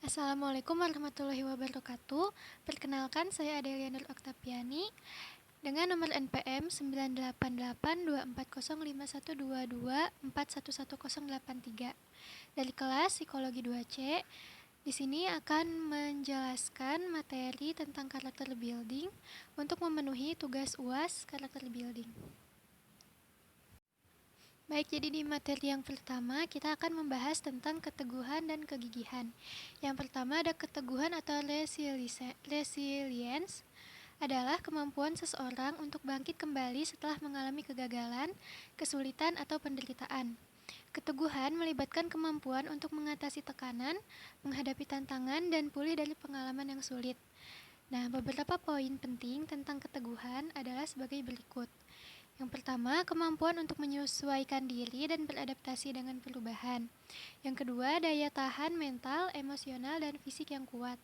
Assalamualaikum warahmatullahi wabarakatuh. Perkenalkan, saya Adelia Nur Oktaviani dengan nomor NPM 98824051224111083 dari kelas Psikologi 2C. Di sini akan menjelaskan materi tentang karakter building untuk memenuhi tugas UAS karakter building. Baik, jadi di materi yang pertama kita akan membahas tentang keteguhan dan kegigihan. Yang pertama ada keteguhan atau resilience adalah kemampuan seseorang untuk bangkit kembali setelah mengalami kegagalan, kesulitan, atau penderitaan. Keteguhan melibatkan kemampuan untuk mengatasi tekanan, menghadapi tantangan, dan pulih dari pengalaman yang sulit. Nah, beberapa poin penting tentang keteguhan adalah sebagai berikut. Yang pertama, kemampuan untuk menyesuaikan diri dan beradaptasi dengan perubahan. Yang kedua, daya tahan mental, emosional, dan fisik yang kuat.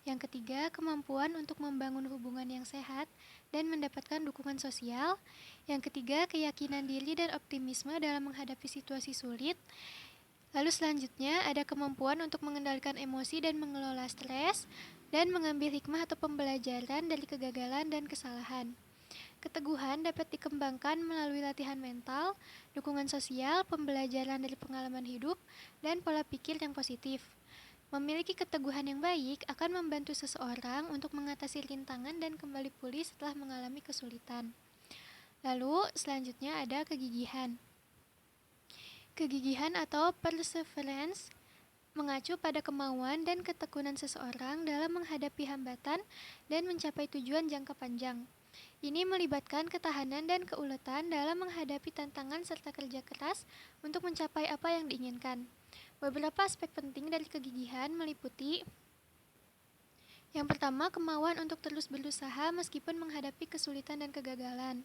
Yang ketiga, kemampuan untuk membangun hubungan yang sehat dan mendapatkan dukungan sosial. Yang ketiga, keyakinan diri dan optimisme dalam menghadapi situasi sulit. Lalu selanjutnya, ada kemampuan untuk mengendalikan emosi dan mengelola stres, dan mengambil hikmah atau pembelajaran dari kegagalan dan kesalahan. Keteguhan dapat dikembangkan melalui latihan mental, dukungan sosial, pembelajaran dari pengalaman hidup, dan pola pikir yang positif. Memiliki keteguhan yang baik akan membantu seseorang untuk mengatasi rintangan dan kembali pulih setelah mengalami kesulitan. Lalu, selanjutnya ada kegigihan. Kegigihan atau perseverance mengacu pada kemauan dan ketekunan seseorang dalam menghadapi hambatan dan mencapai tujuan jangka panjang. Ini melibatkan ketahanan dan keuletan dalam menghadapi tantangan serta kerja keras untuk mencapai apa yang diinginkan. Beberapa aspek penting dari kegigihan meliputi: yang pertama, kemauan untuk terus berusaha meskipun menghadapi kesulitan dan kegagalan.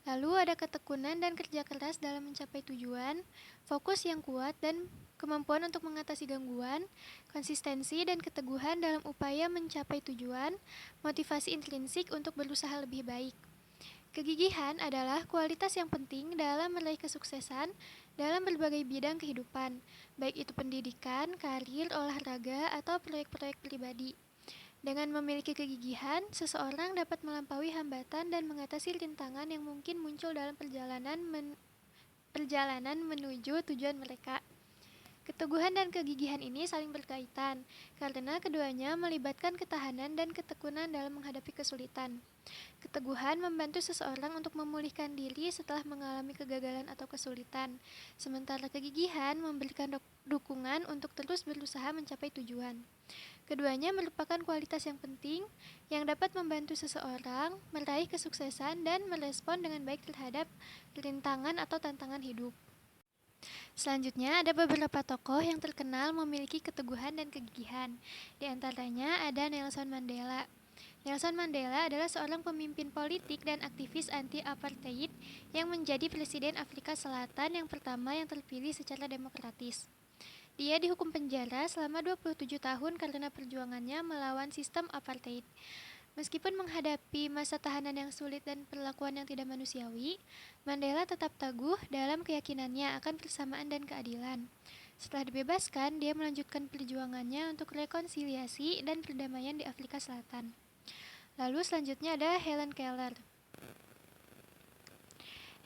Lalu ada ketekunan dan kerja keras dalam mencapai tujuan, fokus yang kuat dan kemampuan untuk mengatasi gangguan, konsistensi dan keteguhan dalam upaya mencapai tujuan, motivasi intrinsik untuk berusaha lebih baik. Kegigihan adalah kualitas yang penting dalam meraih kesuksesan dalam berbagai bidang kehidupan, baik itu pendidikan, karir, olahraga, atau proyek-proyek pribadi. Dengan memiliki kegigihan, seseorang dapat melampaui hambatan dan mengatasi rintangan yang mungkin muncul dalam perjalanan menuju tujuan mereka. Keteguhan dan kegigihan ini saling berkaitan, karena keduanya melibatkan ketahanan dan ketekunan dalam menghadapi kesulitan. Keteguhan membantu seseorang untuk memulihkan diri setelah mengalami kegagalan atau kesulitan, sementara kegigihan memberikan dukungan untuk terus berusaha mencapai tujuan. Keduanya merupakan kualitas yang penting yang dapat membantu seseorang meraih kesuksesan dan merespon dengan baik terhadap rintangan atau tantangan hidup. Selanjutnya, ada beberapa tokoh yang terkenal memiliki keteguhan dan kegigihan. Di antaranya ada Nelson Mandela. Nelson Mandela adalah seorang pemimpin politik dan aktivis anti-apartheid yang menjadi Presiden Afrika Selatan yang pertama yang terpilih secara demokratis. Dia dihukum penjara selama 27 tahun karena perjuangannya melawan sistem apartheid. Meskipun menghadapi masa tahanan yang sulit dan perlakuan yang tidak manusiawi, Mandela tetap teguh dalam keyakinannya akan persamaan dan keadilan. Setelah dibebaskan, dia melanjutkan perjuangannya untuk rekonsiliasi dan perdamaian di Afrika Selatan. Lalu selanjutnya ada Helen Keller.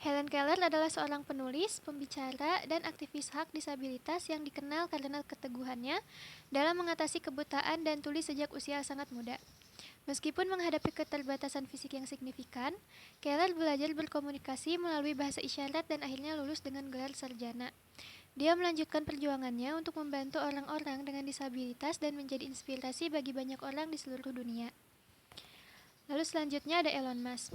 Helen Keller adalah seorang penulis, pembicara, dan aktivis hak disabilitas yang dikenal karena keteguhannya dalam mengatasi kebutaan dan tuli sejak usia sangat muda. Meskipun menghadapi keterbatasan fisik yang signifikan, Keller belajar berkomunikasi melalui bahasa isyarat dan akhirnya lulus dengan gelar sarjana. Dia melanjutkan perjuangannya untuk membantu orang-orang dengan disabilitas dan menjadi inspirasi bagi banyak orang di seluruh dunia. Lalu selanjutnya ada Elon Musk.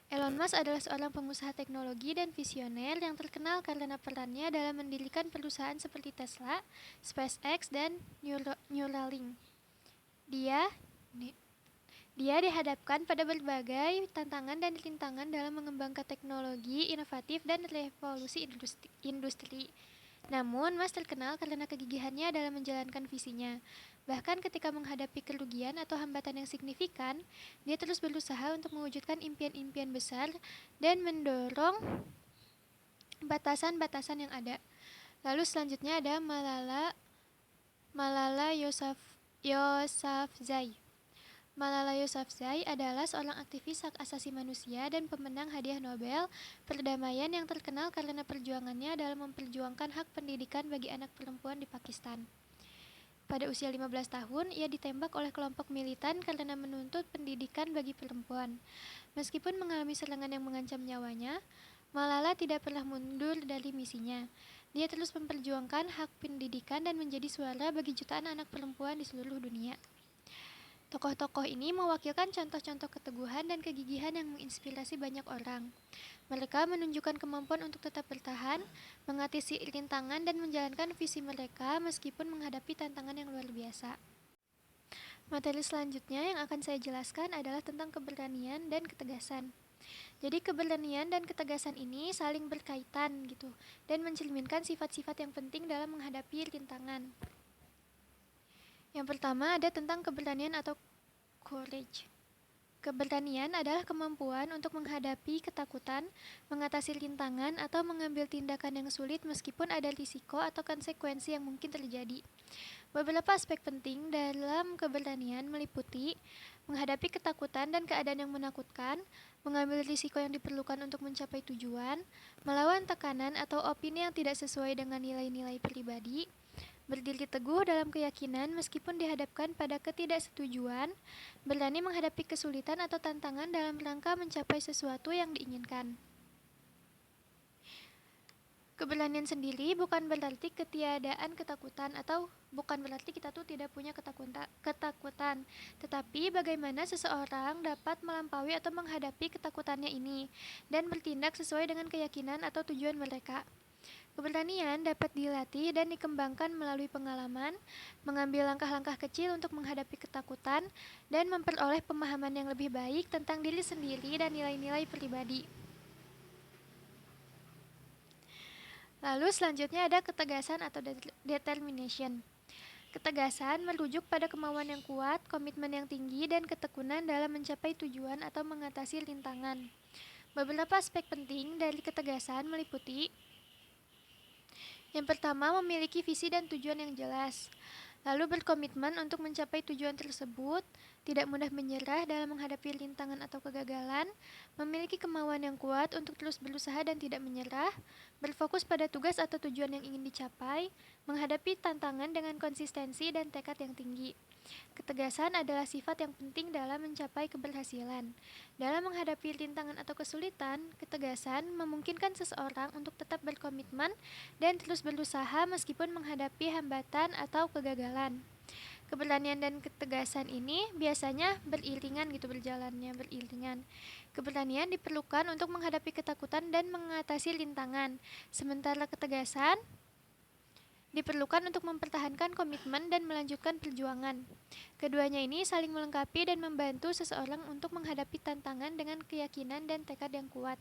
Elon Musk adalah seorang pengusaha teknologi dan visioner yang terkenal karena perannya dalam mendirikan perusahaan seperti Tesla, SpaceX, dan Neuralink. Dia dihadapkan pada berbagai tantangan dan rintangan dalam mengembangkan teknologi inovatif dan revolusi industri. Namun, Mas terkenal karena kegigihannya dalam menjalankan visinya. Bahkan ketika menghadapi kerugian atau hambatan yang signifikan, dia terus berusaha untuk mewujudkan impian-impian besar dan mendorong batasan-batasan yang ada. Lalu selanjutnya ada Malala Yousafzai. Malala Yousafzai adalah seorang aktivis hak asasi manusia dan pemenang hadiah Nobel perdamaian yang terkenal karena perjuangannya dalam memperjuangkan hak pendidikan bagi anak perempuan di Pakistan. Pada usia 15 tahun, ia ditembak oleh kelompok militan karena menuntut pendidikan bagi perempuan. Meskipun mengalami serangan yang mengancam nyawanya, Malala tidak pernah mundur dari misinya. Dia terus memperjuangkan hak pendidikan dan menjadi suara bagi jutaan anak perempuan di seluruh dunia. Tokoh-tokoh ini mewakilkan contoh-contoh keteguhan dan kegigihan yang menginspirasi banyak orang. Mereka menunjukkan kemampuan untuk tetap bertahan, mengatasi rintangan, dan menjalankan visi mereka meskipun menghadapi tantangan yang luar biasa. Materi selanjutnya yang akan saya jelaskan adalah tentang keberanian dan ketegasan. Jadi keberanian dan ketegasan ini saling berkaitan gitu dan mencerminkan sifat-sifat yang penting dalam menghadapi rintangan. Yang pertama ada tentang keberanian atau courage. Keberanian adalah kemampuan untuk menghadapi ketakutan, mengatasi rintangan, atau mengambil tindakan yang sulit meskipun ada risiko atau konsekuensi yang mungkin terjadi. Beberapa aspek penting dalam keberanian meliputi menghadapi ketakutan dan keadaan yang menakutkan, mengambil risiko yang diperlukan untuk mencapai tujuan, melawan tekanan atau opini yang tidak sesuai dengan nilai-nilai pribadi, berdiri teguh dalam keyakinan meskipun dihadapkan pada ketidaksetujuan, berani menghadapi kesulitan atau tantangan dalam rangka mencapai sesuatu yang diinginkan. Keberanian sendiri bukan berarti ketiadaan ketakutan atau bukan berarti kita tuh tidak punya ketakutan, tetapi bagaimana seseorang dapat melampaui atau menghadapi ketakutannya ini dan bertindak sesuai dengan keyakinan atau tujuan mereka. Keberanian dapat dilatih dan dikembangkan melalui pengalaman, mengambil langkah-langkah kecil untuk menghadapi ketakutan, dan memperoleh pemahaman yang lebih baik tentang diri sendiri dan nilai-nilai pribadi. Lalu selanjutnya ada ketegasan atau determination. Ketegasan merujuk pada kemauan yang kuat, komitmen yang tinggi, dan ketekunan dalam mencapai tujuan atau mengatasi rintangan. Beberapa aspek penting dari ketegasan meliputi yang pertama, memiliki visi dan tujuan yang jelas. Lalu berkomitmen untuk mencapai tujuan tersebut, tidak mudah menyerah dalam menghadapi rintangan atau kegagalan, memiliki kemauan yang kuat untuk terus berusaha dan tidak menyerah, berfokus pada tugas atau tujuan yang ingin dicapai, menghadapi tantangan dengan konsistensi dan tekad yang tinggi. Ketegasan adalah sifat yang penting dalam mencapai keberhasilan. Dalam menghadapi rintangan atau kesulitan, ketegasan memungkinkan seseorang untuk tetap berkomitmen dan terus berusaha meskipun menghadapi hambatan atau kegagalan. Keberanian dan ketegasan ini biasanya berjalannya beriringan. Keberanian diperlukan untuk menghadapi ketakutan dan mengatasi rintangan, sementara ketegasan diperlukan untuk mempertahankan komitmen dan melanjutkan perjuangan. Keduanya ini saling melengkapi dan membantu seseorang untuk menghadapi tantangan dengan keyakinan dan tekad yang kuat.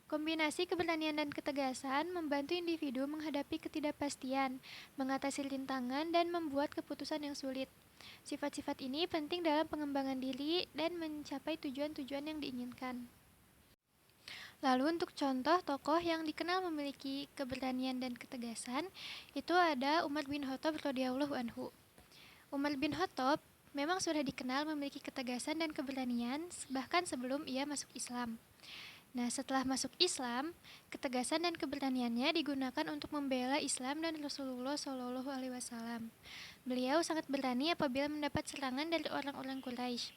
Kombinasi keberanian dan ketegasan membantu individu menghadapi ketidakpastian, mengatasi rintangan, dan membuat keputusan yang sulit. Sifat-sifat ini penting dalam pengembangan diri dan mencapai tujuan-tujuan yang diinginkan. Lalu untuk contoh tokoh yang dikenal memiliki keberanian dan ketegasan, itu ada Umar bin Khattab radhiyallahu anhu. Umar bin Khattab memang sudah dikenal memiliki ketegasan dan keberanian bahkan sebelum ia masuk Islam. Nah, setelah masuk Islam, ketegasan dan keberaniannya digunakan untuk membela Islam dan Rasulullah Shallallahu Alaihi Wasallam. Beliau sangat berani apabila mendapat serangan dari orang-orang Quraisy.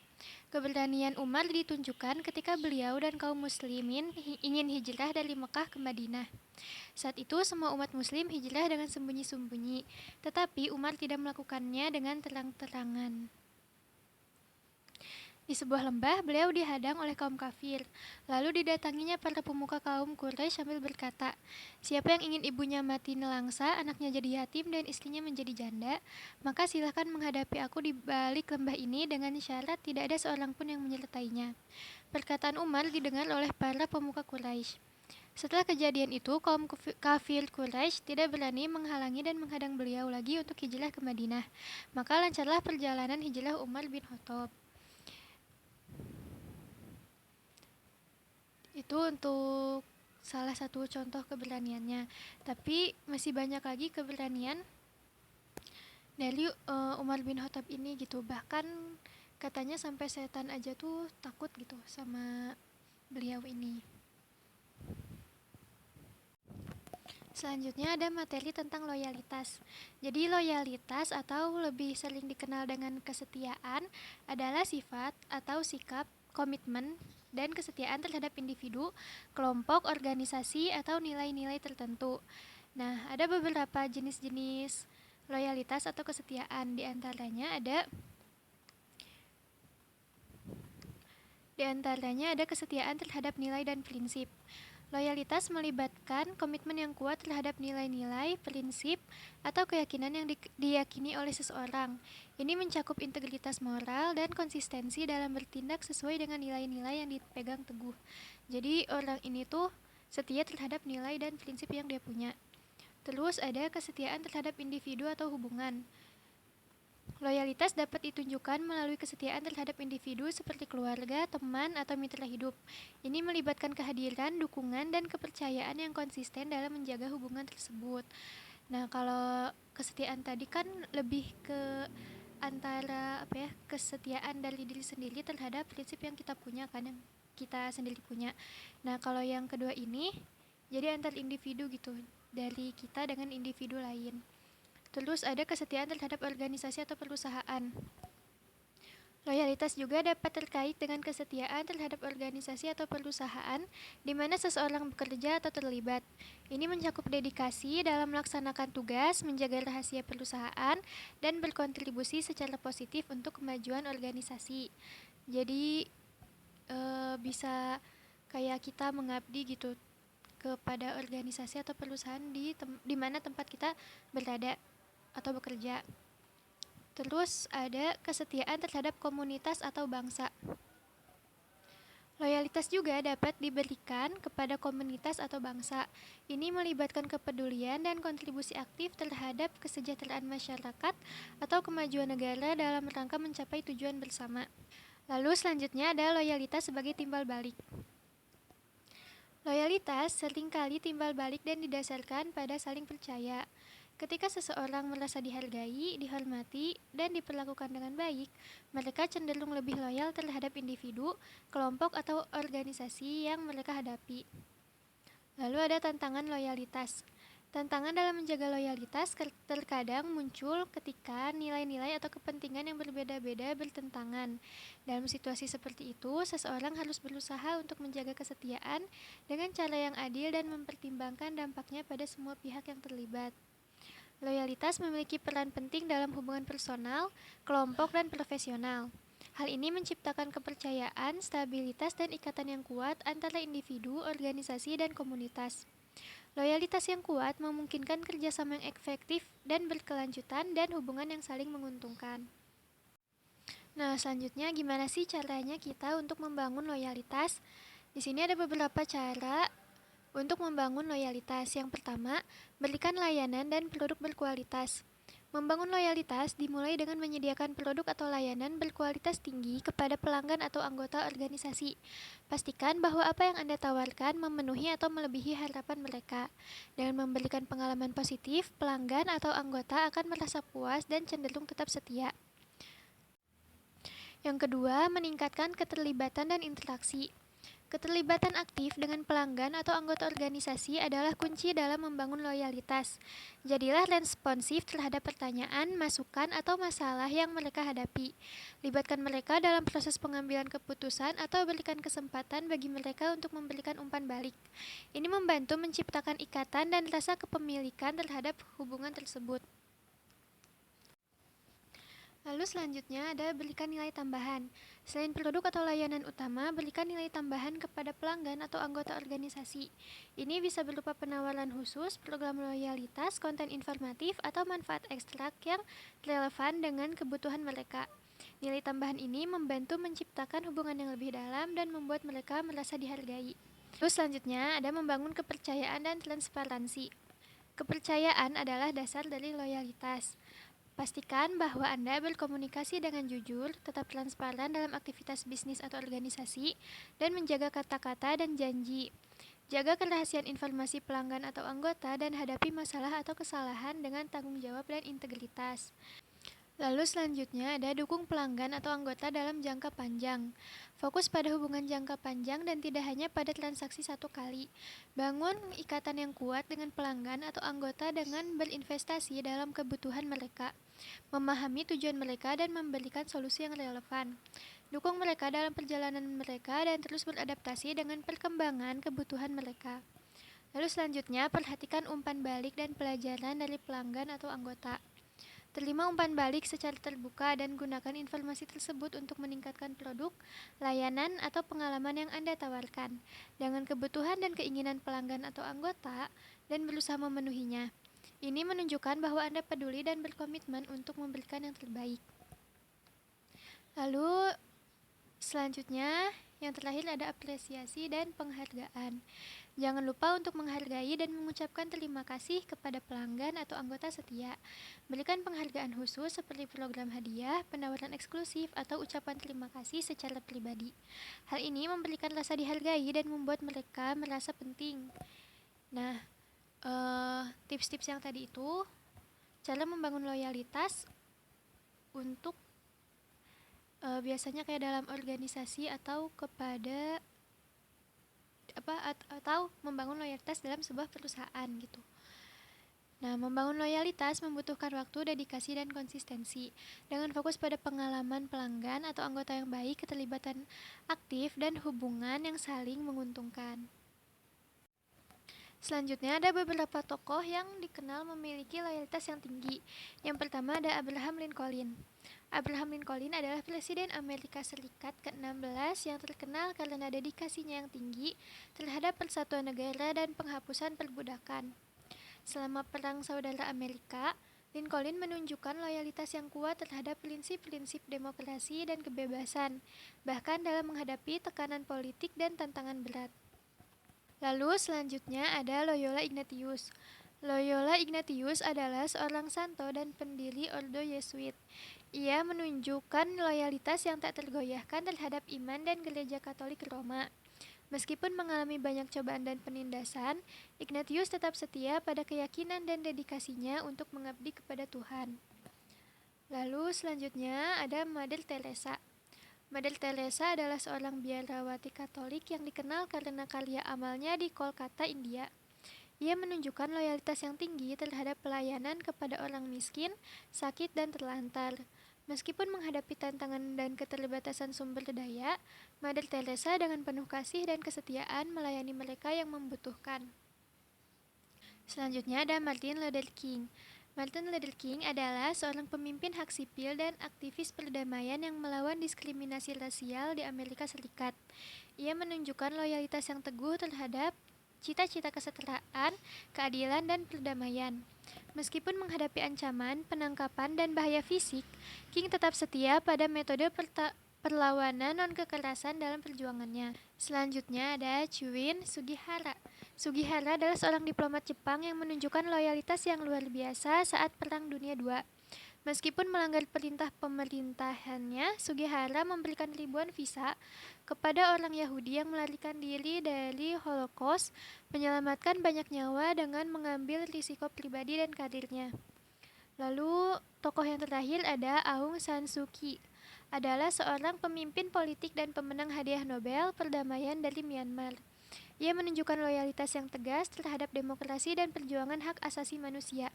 Keberanian Umar ditunjukkan ketika beliau dan kaum muslimin ingin hijrah dari Mekah ke Madinah. Saat itu semua umat muslim hijrah dengan sembunyi-sembunyi, tetapi Umar tidak melakukannya dengan terang-terangan. Di sebuah lembah, beliau dihadang oleh kaum kafir. Lalu didatanginya para pemuka kaum Quraisy sambil berkata, "Siapa yang ingin ibunya mati nelangsa, anaknya jadi yatim, dan istrinya menjadi janda, maka silahkan menghadapi aku di balik lembah ini dengan syarat tidak ada seorang pun yang menyertainya." Perkataan Umar didengar oleh para pemuka Quraisy. Setelah kejadian itu, kaum kafir Quraisy tidak berani menghalangi dan menghadang beliau lagi untuk hijrah ke Madinah. Maka lancarlah perjalanan hijrah Umar bin Khattab. Itu untuk salah satu contoh keberaniannya. Tapi masih banyak lagi keberanian dari Umar bin Khattab ini gitu. Bahkan katanya sampai setan aja tuh takut gitu sama beliau ini. Selanjutnya ada materi tentang loyalitas. Jadi loyalitas atau lebih sering dikenal dengan kesetiaan adalah sifat atau sikap, komitmen, dan kesetiaan terhadap individu, kelompok, organisasi, atau nilai-nilai tertentu. Nah, ada beberapa jenis-jenis loyalitas atau kesetiaan. Di antaranya ada kesetiaan terhadap nilai dan prinsip. Loyalitas melibatkan komitmen yang kuat terhadap nilai-nilai, prinsip, atau keyakinan yang diyakini oleh seseorang. Ini mencakup integritas moral dan konsistensi dalam bertindak sesuai dengan nilai-nilai yang dipegang teguh. Jadi orang ini tuh setia terhadap nilai dan prinsip yang dia punya. Terus ada kesetiaan terhadap individu atau hubungan. Loyalitas dapat ditunjukkan melalui kesetiaan terhadap individu seperti keluarga, teman, atau mitra hidup. Ini melibatkan kehadiran, dukungan, dan kepercayaan yang konsisten dalam menjaga hubungan tersebut. Nah, kalau kesetiaan tadi kan lebih ke antara kesetiaan dari diri sendiri terhadap prinsip yang kita punya kan, yang kita sendiri punya. Nah, kalau yang kedua ini jadi antar individu gitu, dari kita dengan individu lain. Terus ada kesetiaan terhadap organisasi atau perusahaan. Loyalitas juga dapat terkait dengan kesetiaan terhadap organisasi atau perusahaan di mana seseorang bekerja atau terlibat. Ini mencakup dedikasi dalam melaksanakan tugas, menjaga rahasia perusahaan, dan berkontribusi secara positif untuk kemajuan organisasi. Jadi bisa kayak kita mengabdi gitu kepada organisasi atau perusahaan di mana tempat kita berada atau bekerja. Terus ada kesetiaan terhadap komunitas atau bangsa. Loyalitas juga dapat diberikan kepada komunitas atau bangsa. Ini melibatkan kepedulian dan kontribusi aktif terhadap kesejahteraan masyarakat atau kemajuan negara dalam rangka mencapai tujuan bersama. Lalu selanjutnya ada loyalitas sebagai timbal balik. Loyalitas seringkali timbal balik dan didasarkan pada saling percaya. Ketika seseorang merasa dihargai, dihormati, dan diperlakukan dengan baik, mereka cenderung lebih loyal terhadap individu, kelompok, atau organisasi yang mereka hadapi. Lalu ada tantangan loyalitas. Tantangan dalam menjaga loyalitas terkadang muncul ketika nilai-nilai atau kepentingan yang berbeda-beda bertentangan. Dalam situasi seperti itu, seseorang harus berusaha untuk menjaga kesetiaan dengan cara yang adil dan mempertimbangkan dampaknya pada semua pihak yang terlibat. Loyalitas memiliki peran penting dalam hubungan personal, kelompok, dan profesional. Hal ini menciptakan kepercayaan, stabilitas, dan ikatan yang kuat antara individu, organisasi, dan komunitas. Loyalitas yang kuat memungkinkan kerjasama yang efektif dan berkelanjutan dan hubungan yang saling menguntungkan. Nah, selanjutnya gimana sih caranya kita untuk membangun loyalitas? Di sini ada beberapa cara untuk membangun loyalitas. Yang pertama, berikan layanan dan produk berkualitas. Membangun loyalitas dimulai dengan menyediakan produk atau layanan berkualitas tinggi kepada pelanggan atau anggota organisasi. Pastikan bahwa apa yang Anda tawarkan memenuhi atau melebihi harapan mereka. Dengan memberikan pengalaman positif, pelanggan atau anggota akan merasa puas dan cenderung tetap setia. Yang kedua, meningkatkan keterlibatan dan interaksi. Keterlibatan aktif dengan pelanggan atau anggota organisasi adalah kunci dalam membangun loyalitas. Jadilah responsif terhadap pertanyaan, masukan, atau masalah yang mereka hadapi. Libatkan mereka dalam proses pengambilan keputusan atau berikan kesempatan bagi mereka untuk memberikan umpan balik. Ini membantu menciptakan ikatan dan rasa kepemilikan terhadap hubungan tersebut. Lalu selanjutnya ada berikan nilai tambahan. Selain produk atau layanan utama, berikan nilai tambahan kepada pelanggan atau anggota organisasi. Ini bisa berupa penawaran khusus, program loyalitas, konten informatif, atau manfaat ekstrak yang relevan dengan kebutuhan mereka. Nilai tambahan ini membantu menciptakan hubungan yang lebih dalam dan membuat mereka merasa dihargai. Terus selanjutnya ada membangun kepercayaan dan transparansi. Kepercayaan adalah dasar dari loyalitas. Pastikan bahwa Anda berkomunikasi dengan jujur, tetap transparan dalam aktivitas bisnis atau organisasi, dan menjaga kata-kata dan janji. Jaga kerahasiaan informasi pelanggan atau anggota dan hadapi masalah atau kesalahan dengan tanggung jawab dan integritas. Lalu selanjutnya ada dukung pelanggan atau anggota dalam jangka panjang. Fokus pada hubungan jangka panjang dan tidak hanya pada transaksi satu kali. Bangun ikatan yang kuat dengan pelanggan atau anggota dengan berinvestasi dalam kebutuhan mereka, memahami tujuan mereka dan memberikan solusi yang relevan. Dukung mereka dalam perjalanan mereka dan terus beradaptasi dengan perkembangan kebutuhan mereka. Lalu selanjutnya, perhatikan umpan balik dan pelajaran dari pelanggan atau anggota. Terima umpan balik secara terbuka dan gunakan informasi tersebut untuk meningkatkan produk, layanan, atau pengalaman yang Anda tawarkan dengan kebutuhan dan keinginan pelanggan atau anggota dan berusaha memenuhinya. Ini menunjukkan bahwa Anda peduli dan berkomitmen untuk memberikan yang terbaik. Lalu selanjutnya, yang terakhir ada apresiasi dan penghargaan. Jangan lupa untuk menghargai dan mengucapkan terima kasih kepada pelanggan atau anggota setia. Berikan penghargaan khusus seperti program hadiah, penawaran eksklusif, atau ucapan terima kasih secara pribadi. Hal ini memberikan rasa dihargai dan membuat mereka merasa penting. Nah, tips-tips yang tadi itu cara membangun loyalitas untuk biasanya kayak dalam organisasi atau kepada atau membangun loyalitas dalam sebuah perusahaan gitu. Nah, membangun loyalitas membutuhkan waktu, dedikasi, dan konsistensi. Dengan fokus pada pengalaman pelanggan atau anggota yang baik, keterlibatan aktif, dan hubungan yang saling menguntungkan. Selanjutnya ada beberapa tokoh yang dikenal memiliki loyalitas yang tinggi. Yang pertama ada Abraham Lincoln. Abraham Lincoln adalah Presiden Amerika Serikat ke-16 yang terkenal karena dedikasinya yang tinggi terhadap persatuan negara dan penghapusan perbudakan. Selama Perang Saudara Amerika, Lincoln menunjukkan loyalitas yang kuat terhadap prinsip-prinsip demokrasi dan kebebasan, bahkan dalam menghadapi tekanan politik dan tantangan berat. Lalu selanjutnya ada Loyola Ignatius. Loyola Ignatius adalah seorang santo dan pendiri Ordo Yesuit. Ia menunjukkan loyalitas yang tak tergoyahkan terhadap iman dan Gereja Katolik Roma. Meskipun mengalami banyak cobaan dan penindasan, Ignatius tetap setia pada keyakinan dan dedikasinya untuk mengabdi kepada Tuhan. Lalu selanjutnya ada Mother Teresa. Mother Teresa adalah seorang biarawati Katolik yang dikenal karena karya amalnya di Kolkata, India. Ia menunjukkan loyalitas yang tinggi terhadap pelayanan kepada orang miskin, sakit, dan terlantar. Meskipun menghadapi tantangan dan keterbatasan sumber daya, Mother Teresa dengan penuh kasih dan kesetiaan melayani mereka yang membutuhkan. Selanjutnya ada Martin Luther King. Martin Luther King adalah seorang pemimpin hak sipil dan aktivis perdamaian yang melawan diskriminasi rasial di Amerika Serikat. Ia menunjukkan loyalitas yang teguh terhadap cita-cita kesetaraan, keadilan, dan perdamaian. Meskipun menghadapi ancaman, penangkapan, dan bahaya fisik, King tetap setia pada metode perlawanan non-kekerasan dalam perjuangannya. Selanjutnya ada Chuin Sugihara. Sugihara adalah seorang diplomat Jepang yang menunjukkan loyalitas yang luar biasa saat Perang Dunia II. Meskipun melanggar perintah pemerintahannya, Sugihara memberikan ribuan visa kepada orang Yahudi yang melarikan diri dari Holocaust, menyelamatkan banyak nyawa dengan mengambil risiko pribadi dan karirnya. Lalu, tokoh yang terakhir ada Aung San Suu Kyi. Adalah seorang pemimpin politik dan pemenang hadiah Nobel perdamaian dari Myanmar. Ia menunjukkan loyalitas yang tegas terhadap demokrasi dan perjuangan hak asasi manusia.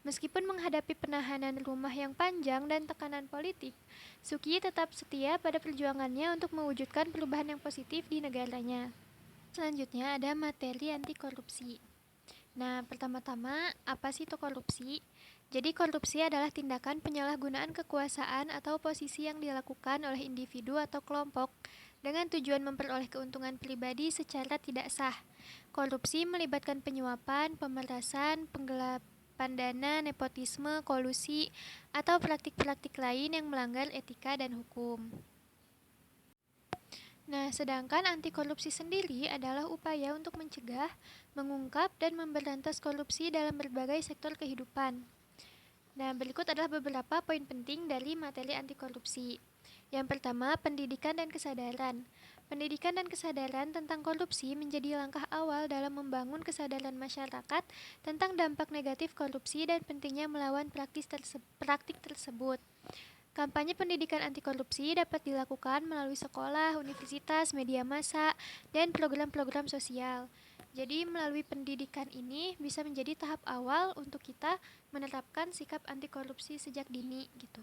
Meskipun menghadapi penahanan rumah yang panjang dan tekanan politik, Suu Kyi tetap setia pada perjuangannya untuk mewujudkan perubahan yang positif di negaranya. Selanjutnya ada materi anti korupsi. Nah, pertama-tama, apa sih itu korupsi? Jadi korupsi adalah tindakan penyalahgunaan kekuasaan atau posisi yang dilakukan oleh individu atau kelompok dengan tujuan memperoleh keuntungan pribadi secara tidak sah. Korupsi melibatkan penyuapan, pemerasan, penggelapan dana, nepotisme, kolusi, atau praktik-praktik lain yang melanggar etika dan hukum. Nah, sedangkan anti korupsi sendiri adalah upaya untuk mencegah, mengungkap, dan memberantas korupsi dalam berbagai sektor kehidupan. Nah, berikut adalah beberapa poin penting dari materi anti korupsi. Yang pertama, pendidikan dan kesadaran. Pendidikan dan kesadaran tentang korupsi menjadi langkah awal dalam membangun kesadaran masyarakat tentang dampak negatif korupsi dan pentingnya melawan praktik tersebut. Kampanye pendidikan anti korupsi dapat dilakukan melalui sekolah, universitas, media massa, dan program-program sosial. Jadi melalui pendidikan ini bisa menjadi tahap awal untuk kita menerapkan sikap anti korupsi sejak dini gitu.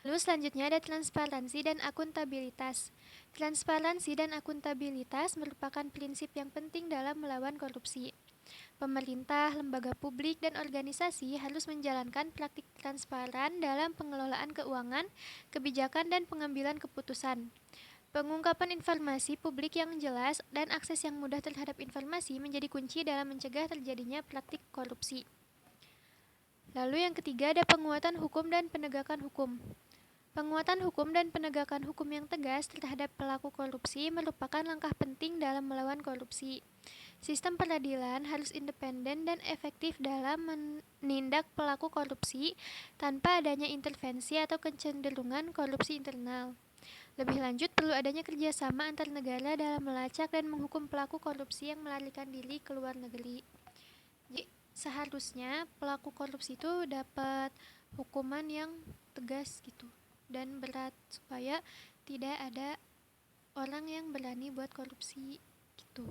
Lalu selanjutnya ada transparansi dan akuntabilitas. Transparansi dan akuntabilitas merupakan prinsip yang penting dalam melawan korupsi. Pemerintah, lembaga publik, dan organisasi harus menjalankan praktik transparan dalam pengelolaan keuangan, kebijakan, dan pengambilan keputusan. Pengungkapan informasi publik yang jelas dan akses yang mudah terhadap informasi menjadi kunci dalam mencegah terjadinya praktik korupsi. Lalu yang ketiga ada penguatan hukum dan penegakan hukum. Penguatan hukum dan penegakan hukum yang tegas terhadap pelaku korupsi merupakan langkah penting dalam melawan korupsi. Sistem peradilan harus independen dan efektif dalam menindak pelaku korupsi tanpa adanya intervensi atau kecenderungan korupsi internal. Lebih lanjut, perlu adanya kerjasama antar negara dalam melacak dan menghukum pelaku korupsi yang melarikan diri ke luar negeri. Jadi, seharusnya pelaku korupsi itu dapat hukuman yang tegas gitu dan berat supaya tidak ada orang yang berani buat korupsi gitu.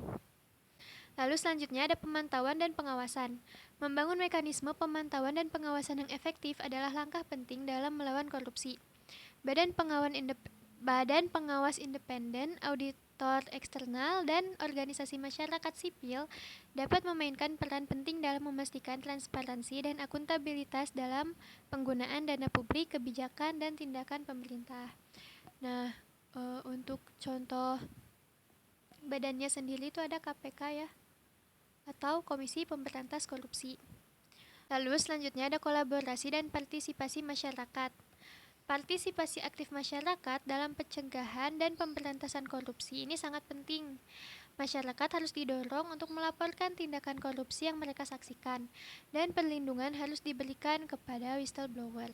Lalu selanjutnya ada pemantauan dan pengawasan. Membangun mekanisme pemantauan dan pengawasan yang efektif adalah langkah penting dalam melawan korupsi. Badan pengawas independen, auditor eksternal, dan organisasi masyarakat sipil dapat memainkan peran penting dalam memastikan transparansi dan akuntabilitas dalam penggunaan dana publik, kebijakan, dan tindakan pemerintah. Nah, untuk contoh badannya sendiri itu ada KPK ya, atau Komisi Pemberantas Korupsi. Lalu selanjutnya ada kolaborasi dan partisipasi masyarakat. Partisipasi aktif masyarakat dalam pencegahan dan pemberantasan korupsi ini sangat penting. Masyarakat harus didorong untuk melaporkan tindakan korupsi yang mereka saksikan, dan perlindungan harus diberikan kepada whistleblower.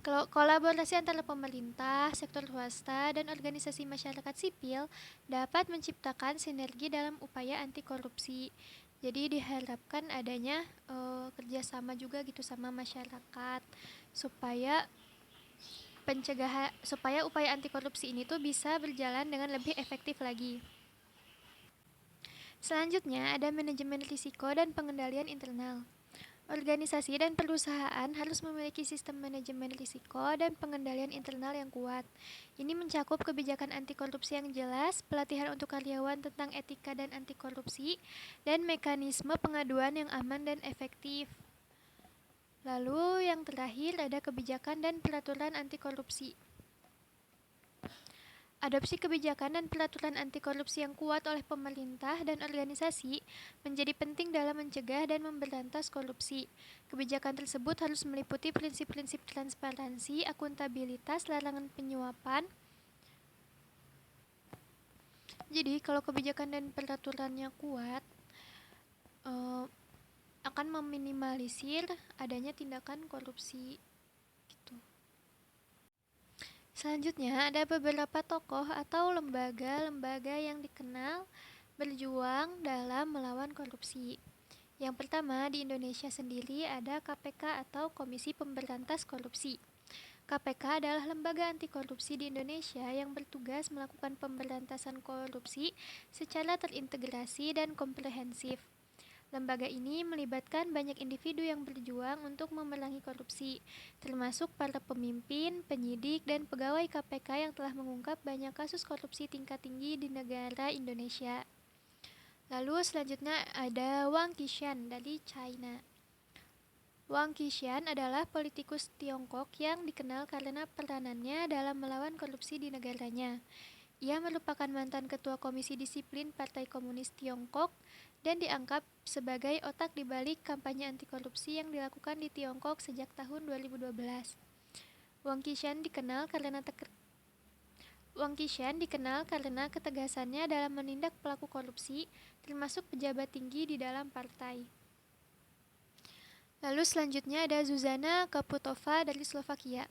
Kolaborasi antara pemerintah, sektor swasta, dan organisasi masyarakat sipil dapat menciptakan sinergi dalam upaya anti korupsi. Jadi diharapkan adanya kerjasama juga gitu sama masyarakat supaya upaya anti korupsi ini tuh bisa berjalan dengan lebih efektif lagi. Selanjutnya ada manajemen risiko dan pengendalian internal. Organisasi dan perusahaan harus memiliki sistem manajemen risiko dan pengendalian internal yang kuat. Ini mencakup kebijakan anti korupsi yang jelas, pelatihan untuk karyawan tentang etika dan anti korupsi, dan mekanisme pengaduan yang aman dan efektif. Lalu yang terakhir ada kebijakan dan peraturan anti korupsi. Adopsi kebijakan dan peraturan anti korupsi yang kuat oleh pemerintah dan organisasi menjadi penting dalam mencegah dan memberantas korupsi. Kebijakan tersebut harus meliputi prinsip-prinsip transparansi, akuntabilitas, larangan penyuapan. Jadi, kalau kebijakan dan peraturannya kuat, akan meminimalisir adanya tindakan korupsi. Selanjutnya ada beberapa tokoh atau lembaga-lembaga yang dikenal berjuang dalam melawan korupsi. Yang pertama di Indonesia sendiri ada KPK atau Komisi Pemberantas Korupsi. KPK adalah lembaga anti korupsi di Indonesia yang bertugas melakukan pemberantasan korupsi secara terintegrasi dan komprehensif. Lembaga ini melibatkan banyak individu yang berjuang untuk memerangi korupsi, termasuk para pemimpin, penyidik, dan pegawai KPK yang telah mengungkap banyak kasus korupsi tingkat tinggi di negara Indonesia. Lalu selanjutnya ada Wang Qishan dari China. Wang Qishan adalah politikus Tiongkok yang dikenal karena peranannya dalam melawan korupsi di negaranya. Ia merupakan mantan ketua Komisi Disiplin Partai Komunis Tiongkok dan dianggap sebagai otak di balik kampanye anti korupsi yang dilakukan di Tiongkok sejak tahun 2012. Wang Qishan dikenal karena ketegasannya dalam menindak pelaku korupsi, termasuk pejabat tinggi di dalam partai. Lalu selanjutnya ada Zuzana Kaputova dari Slovakia.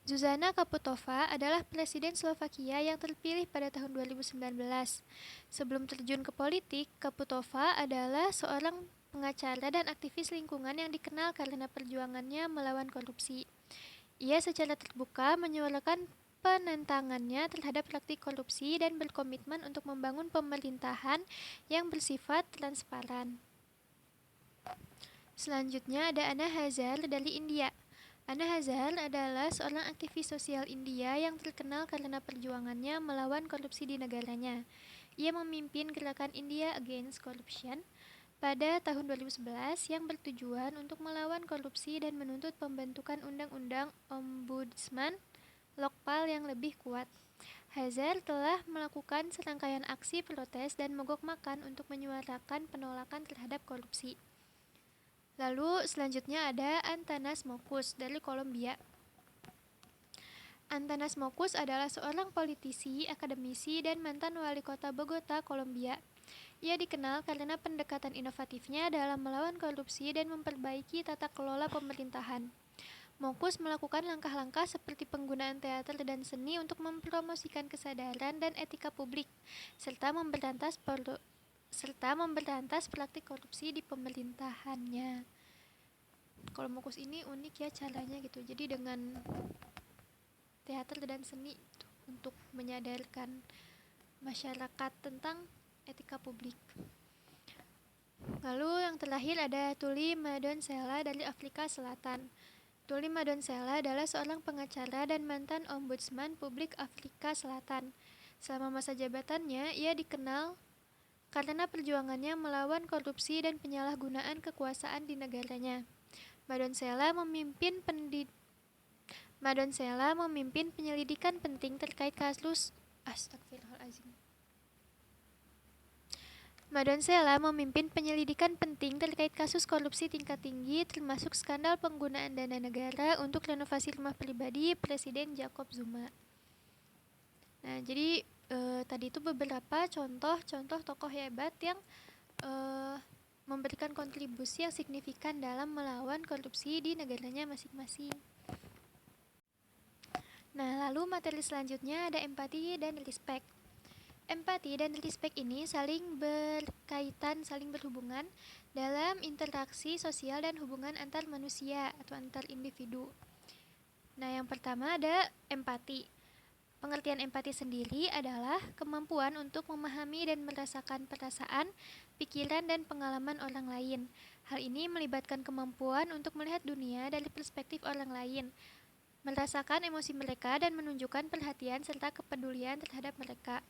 Zuzana Kaputova adalah presiden Slovakia yang terpilih pada tahun 2019. Sebelum terjun ke politik, Kaputova adalah seorang pengacara dan aktivis lingkungan yang dikenal karena perjuangannya melawan korupsi. Ia secara terbuka menyuarakan penentangannya terhadap praktik korupsi dan berkomitmen untuk membangun pemerintahan yang bersifat transparan. Selanjutnya ada Anna Hazare dari India. Anna Hazare adalah seorang aktivis sosial India yang terkenal karena perjuangannya melawan korupsi di negaranya. Ia memimpin gerakan India Against Corruption pada tahun 2011 yang bertujuan untuk melawan korupsi dan menuntut pembentukan undang-undang ombudsman lokal yang lebih kuat. Hazare telah melakukan serangkaian aksi protes dan mogok makan untuk menyuarakan penolakan terhadap korupsi. Lalu selanjutnya ada Antanas Mokus dari Kolombia. Antanas Mokus adalah seorang politisi, akademisi, dan mantan wali kota Bogota, Kolombia. Ia dikenal karena pendekatan inovatifnya dalam melawan korupsi dan memperbaiki tata kelola pemerintahan. Mokus melakukan langkah-langkah seperti penggunaan teater dan seni untuk mempromosikan kesadaran dan etika publik, serta memberantas praktik korupsi di pemerintahannya. Kalau Mokus ini unik ya caranya gitu. Jadi dengan teater dan seni untuk menyadarkan masyarakat tentang etika publik. Lalu yang terakhir ada Tuli Madonsela dari Afrika Selatan. Tuli Madonsela adalah seorang pengacara dan mantan ombudsman publik Afrika Selatan. Selama masa jabatannya, ia dikenal karena perjuangannya melawan korupsi dan penyalahgunaan kekuasaan di negaranya. Madonsela memimpin penyelidikan penting terkait kasus Astagfirullahaladzim. Madonsela memimpin penyelidikan penting terkait kasus korupsi tingkat tinggi termasuk skandal penggunaan dana negara untuk renovasi rumah pribadi Presiden Jacob Zuma. Nah, jadi tadi itu beberapa contoh tokoh hebat yang memberikan kontribusi yang signifikan dalam melawan korupsi di negaranya masing-masing. Nah, lalu materi selanjutnya ada empati dan respect. Empati dan respect ini saling berkaitan, saling berhubungan dalam interaksi sosial dan hubungan antar manusia atau antar individu. Nah, yang pertama ada empati. Pengertian empati sendiri adalah kemampuan untuk memahami dan merasakan perasaan, pikiran, dan pengalaman orang lain. Hal ini melibatkan kemampuan untuk melihat dunia dari perspektif orang lain, merasakan emosi mereka, dan menunjukkan perhatian serta kepedulian terhadap mereka.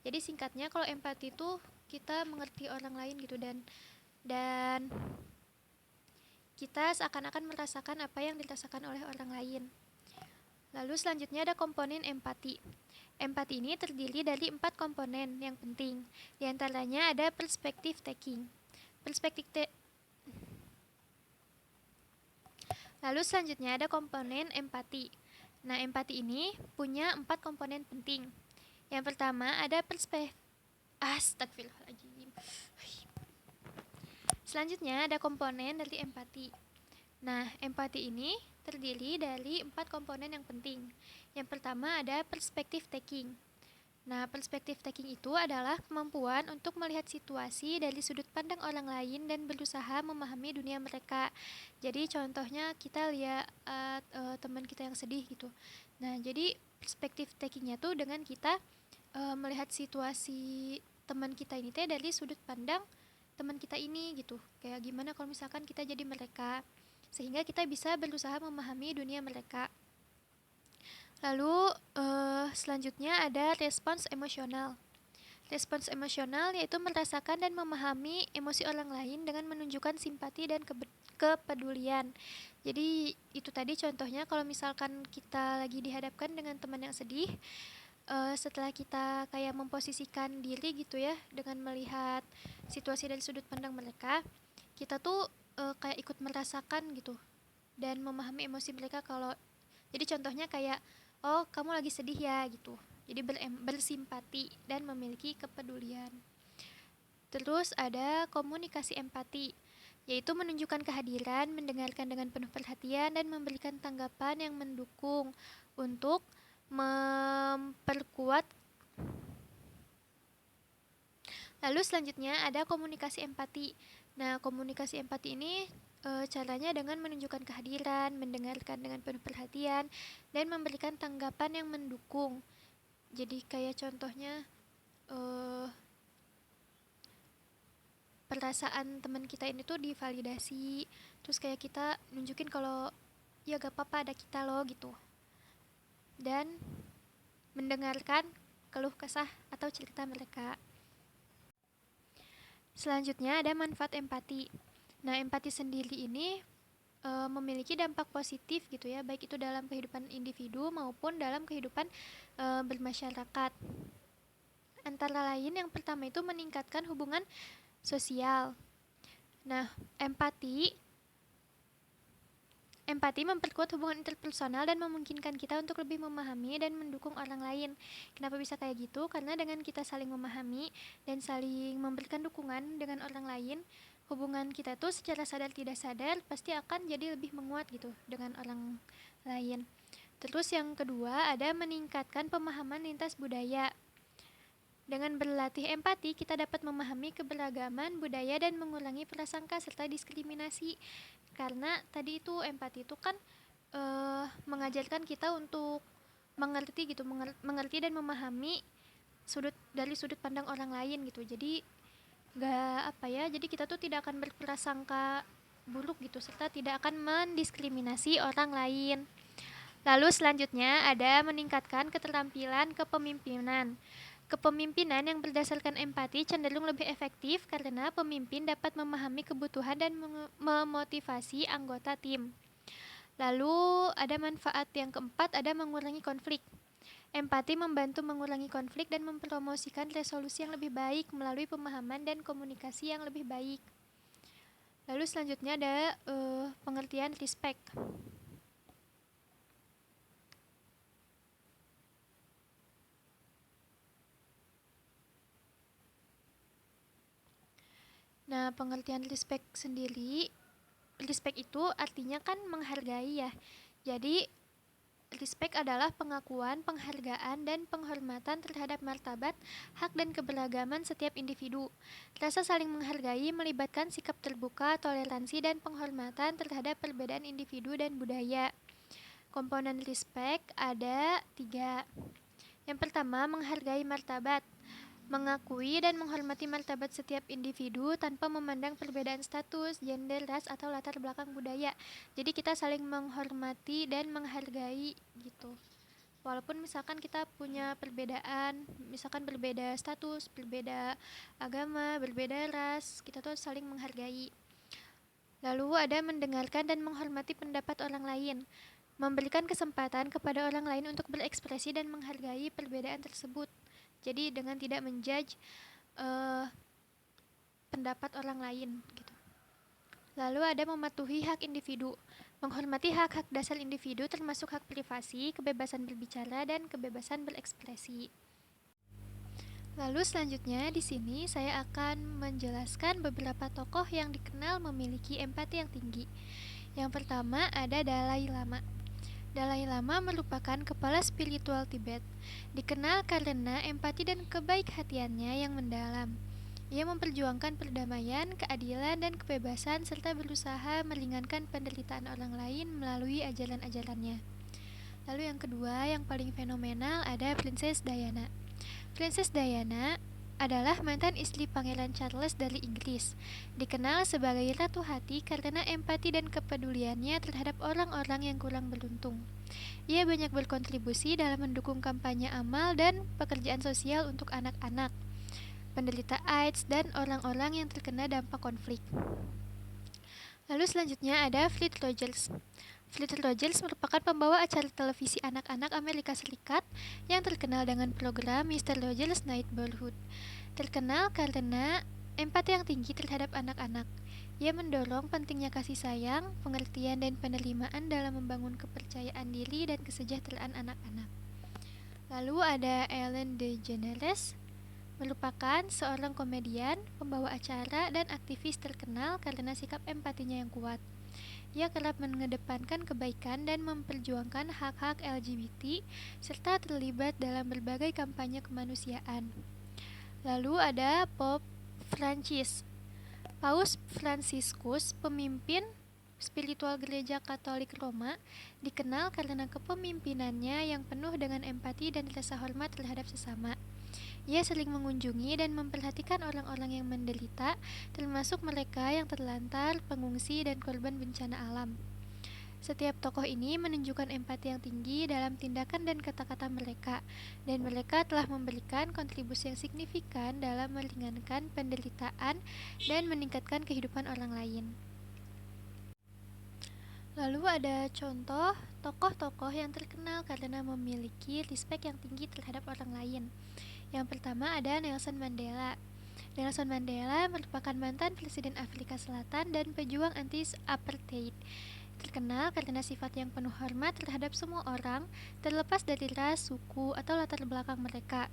Jadi singkatnya kalau empati itu kita mengerti orang lain gitu dan kita seakan-akan merasakan apa yang dirasakan oleh orang lain. Lalu selanjutnya ada komponen empati. Empati ini terdiri dari 4 komponen yang penting. Di antaranya ada perspective taking. Lalu selanjutnya ada komponen empati. Nah, empati ini punya 4 komponen penting. Yang pertama ada Astagfirullahaladzim. Selanjutnya ada komponen dari empati. Nah, empati ini terdiri dari 4 komponen yang penting. Yang pertama ada perspective taking. Nah, perspective taking itu adalah kemampuan untuk melihat situasi dari sudut pandang orang lain dan berusaha memahami dunia mereka. Jadi contohnya kita lihat teman kita yang sedih gitu. Nah, jadi perspective takingnya tuh dengan kita melihat situasi teman kita ini teh dari sudut pandang teman kita ini gitu. Kayak gimana kalau misalkan kita jadi mereka, sehingga kita bisa berusaha memahami dunia mereka. Lalu selanjutnya ada respons emosional. Respons emosional yaitu merasakan dan memahami emosi orang lain dengan menunjukkan simpati dan kepedulian. Jadi itu tadi contohnya kalau misalkan kita lagi dihadapkan dengan teman yang sedih, setelah kita kayak memposisikan diri gitu ya dengan melihat situasi dari sudut pandang mereka, kita tuh kayak ikut merasakan gitu dan memahami emosi mereka. Kalau jadi contohnya kayak oh kamu lagi sedih ya gitu, jadi bersimpati dan memiliki kepedulian. Terus ada komunikasi empati, yaitu menunjukkan kehadiran, mendengarkan dengan penuh perhatian dan memberikan tanggapan yang mendukung untuk memperkuat. Lalu selanjutnya ada komunikasi empati. Nah, komunikasi empati ini caranya dengan menunjukkan kehadiran, mendengarkan dengan penuh perhatian, dan memberikan tanggapan yang mendukung. Jadi kayak contohnya perasaan teman kita ini tuh divalidasi, terus kayak kita nunjukin kalau ya gak apa-apa ada kita loh gitu, dan mendengarkan keluh kesah atau cerita mereka. Selanjutnya ada manfaat empati. Nah, empati sendiri ini memiliki dampak positif gitu ya, baik itu dalam kehidupan individu maupun dalam kehidupan bermasyarakat. Antara lain yang pertama itu meningkatkan hubungan sosial. Nah, empati memperkuat hubungan interpersonal dan memungkinkan kita untuk lebih memahami dan mendukung orang lain. Kenapa bisa kayak gitu? Karena dengan kita saling memahami dan saling memberikan dukungan dengan orang lain, hubungan kita tuh secara sadar tidak sadar pasti akan jadi lebih menguat gitu dengan orang lain. Terus yang kedua ada meningkatkan pemahaman lintas budaya. Dengan berlatih empati, kita dapat memahami keberagaman budaya dan mengurangi prasangka serta diskriminasi. Karena tadi itu empati itu kan mengajarkan kita untuk mengerti gitu, mengerti dan memahami dari sudut pandang orang lain gitu. Jadi jadi kita tuh tidak akan berprasangka buruk gitu, serta tidak akan mendiskriminasi orang lain. Lalu selanjutnya ada meningkatkan keterampilan kepemimpinan. Kepemimpinan yang berdasarkan empati cenderung lebih efektif karena pemimpin dapat memahami kebutuhan dan memotivasi anggota tim. Lalu ada manfaat yang keempat, ada mengurangi konflik. Empati membantu mengurangi konflik dan mempromosikan resolusi yang lebih baik melalui pemahaman dan komunikasi yang lebih baik. Lalu selanjutnya ada pengertian respect. Nah, pengertian respect sendiri, respect itu artinya kan menghargai ya. Jadi, respect adalah pengakuan, penghargaan, dan penghormatan terhadap martabat, hak, dan keberagaman setiap individu. Rasa saling menghargai melibatkan sikap terbuka, toleransi, dan penghormatan terhadap perbedaan individu dan budaya. Komponen respect ada 3. Yang pertama, menghargai martabat. Mengakui dan menghormati martabat setiap individu tanpa memandang perbedaan status, gender, ras, atau latar belakang budaya. Jadi kita saling menghormati dan menghargai gitu. Walaupun misalkan kita punya perbedaan, misalkan berbeda status, berbeda agama, berbeda ras, kita tuh saling menghargai. Lalu ada mendengarkan dan menghormati pendapat orang lain. Memberikan kesempatan kepada orang lain untuk berekspresi dan menghargai perbedaan tersebut. Jadi dengan tidak menjudge pendapat orang lain gitu. Lalu ada mematuhi hak individu. Menghormati hak-hak dasar individu termasuk hak privasi, kebebasan berbicara, dan kebebasan berekspresi. Lalu selanjutnya di sini saya akan menjelaskan beberapa tokoh yang dikenal memiliki empati yang tinggi. Yang pertama ada Dalai Lama. Dalai Lama merupakan kepala spiritual Tibet, dikenal karena empati dan kebaik-hatiannya yang mendalam. Ia memperjuangkan perdamaian, keadilan, dan kebebasan serta berusaha meringankan penderitaan orang lain melalui ajaran-ajarannya. Lalu yang kedua, yang paling fenomenal ada Princess Diana. Princess Diana adalah mantan istri Pangeran Charles dari Inggris. Dikenal sebagai Ratu Hati karena empati dan kepeduliannya terhadap orang-orang yang kurang beruntung. Ia banyak berkontribusi dalam mendukung kampanye amal dan pekerjaan sosial untuk anak-anak, penderita AIDS, dan orang-orang yang terkena dampak konflik. Lalu selanjutnya ada Fleet Rogers. Fleet Rogers merupakan pembawa acara televisi anak-anak Amerika Serikat yang terkenal dengan program Mr. Rogers' Neighborhood. Terkenal karena empati yang tinggi terhadap anak-anak. Ia mendorong pentingnya kasih sayang, pengertian, dan penerimaan dalam membangun kepercayaan diri dan kesejahteraan anak-anak. Lalu ada Ellen DeGeneres, merupakan seorang komedian, pembawa acara, dan aktivis terkenal karena sikap empatinya yang kuat. Ia kerap mengedepankan kebaikan dan memperjuangkan hak-hak LGBT serta terlibat dalam berbagai kampanye kemanusiaan. Lalu ada Pope Francis. Paus Fransiskus, pemimpin spiritual Gereja Katolik Roma, dikenal karena kepemimpinannya yang penuh dengan empati dan rasa hormat terhadap sesama. Ia sering mengunjungi dan memperhatikan orang-orang yang menderita, termasuk mereka yang terlantar, pengungsi, dan korban bencana alam. Setiap tokoh ini menunjukkan empati yang tinggi dalam tindakan dan kata-kata mereka, dan mereka telah memberikan kontribusi yang signifikan dalam meringankan penderitaan dan meningkatkan kehidupan orang lain. Lalu ada contoh tokoh-tokoh yang terkenal karena memiliki respek yang tinggi terhadap orang lain. Yang pertama ada Nelson Mandela. Nelson Mandela merupakan mantan Presiden Afrika Selatan dan pejuang anti-apartheid. Terkenal karena sifat yang penuh hormat terhadap semua orang, terlepas dari ras, suku, atau latar belakang mereka.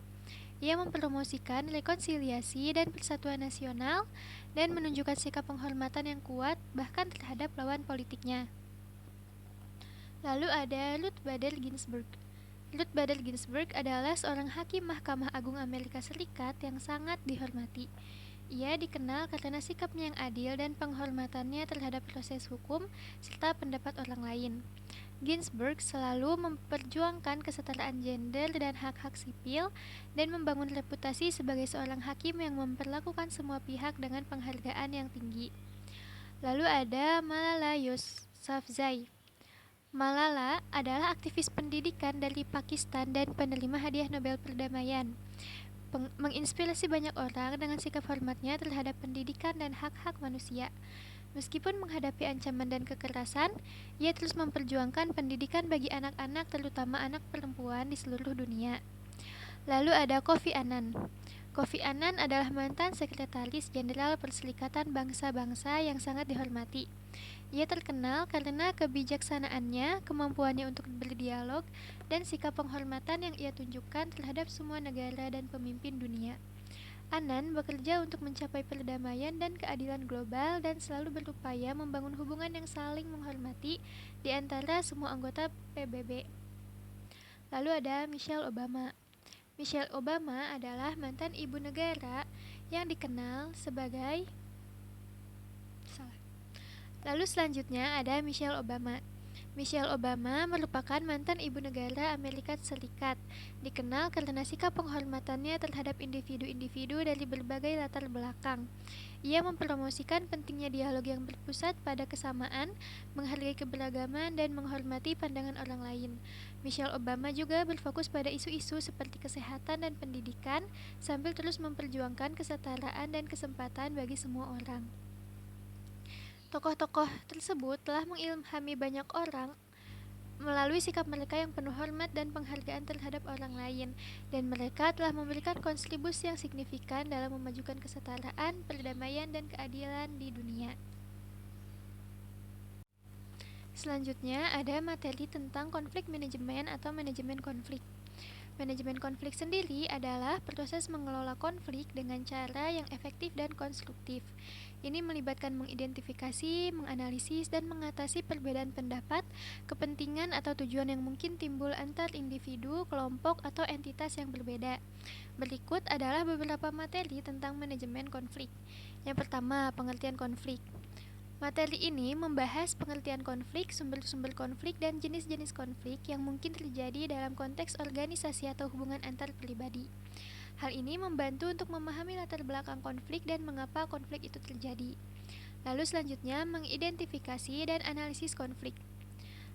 Ia mempromosikan rekonsiliasi dan persatuan nasional dan menunjukkan sikap penghormatan yang kuat bahkan terhadap lawan politiknya. Lalu ada Ruth Bader Ginsburg. Ruth Bader Ginsburg adalah seorang hakim Mahkamah Agung Amerika Serikat yang sangat dihormati. Ia dikenal karena sikapnya yang adil dan penghormatannya terhadap proses hukum serta pendapat orang lain. Ginsburg selalu memperjuangkan kesetaraan gender dan hak-hak sipil dan membangun reputasi sebagai seorang hakim yang memperlakukan semua pihak dengan penghargaan yang tinggi. Lalu ada Malala Yousafzai. Malala adalah aktivis pendidikan dari Pakistan dan penerima hadiah Nobel Perdamaian. Menginspirasi banyak orang dengan sikap hormatnya terhadap pendidikan dan hak-hak manusia. Meskipun menghadapi ancaman dan kekerasan, ia terus memperjuangkan pendidikan bagi anak-anak, terutama anak perempuan di seluruh dunia. Lalu ada Kofi Annan. Kofi Annan adalah mantan sekretaris jenderal Perserikatan Bangsa-Bangsa yang sangat dihormati. Ia terkenal karena kebijaksanaannya, kemampuannya untuk berdialog, dan sikap penghormatan yang ia tunjukkan terhadap semua negara dan pemimpin dunia. Annan bekerja untuk mencapai perdamaian dan keadilan global dan selalu berupaya membangun hubungan yang saling menghormati di antara semua anggota PBB. Lalu ada Michelle Obama. Michelle Obama adalah mantan ibu negara yang dikenal sebagai Lalu selanjutnya ada Michelle Obama. Michelle Obama merupakan mantan ibu negara Amerika Serikat, dikenal karena sikap penghormatannya terhadap individu-individu dari berbagai latar belakang. Ia mempromosikan pentingnya dialog yang berpusat pada kesamaan, menghargai keberagaman, dan menghormati pandangan orang lain. Michelle Obama juga berfokus pada isu-isu seperti kesehatan dan pendidikan, sambil terus memperjuangkan kesetaraan dan kesempatan bagi semua orang. Tokoh-tokoh tersebut telah mengilhami banyak orang melalui sikap mereka yang penuh hormat dan penghargaan terhadap orang lain, dan mereka telah memberikan kontribusi yang signifikan dalam memajukan kesetaraan, perdamaian, dan keadilan di dunia. Selanjutnya ada materi tentang konflik manajemen atau manajemen konflik. Manajemen konflik sendiri adalah proses mengelola konflik dengan cara yang efektif dan konstruktif. Ini melibatkan mengidentifikasi, menganalisis, dan mengatasi perbedaan pendapat, kepentingan, atau tujuan yang mungkin timbul antar individu, kelompok, atau entitas yang berbeda. Berikut adalah beberapa materi tentang manajemen konflik. Yang pertama, pengertian konflik. Materi ini membahas pengertian konflik, sumber-sumber konflik, dan jenis-jenis konflik yang mungkin terjadi dalam konteks organisasi atau hubungan antar pribadi. Hal ini membantu untuk memahami latar belakang konflik dan mengapa konflik itu terjadi. Lalu selanjutnya, mengidentifikasi dan analisis konflik.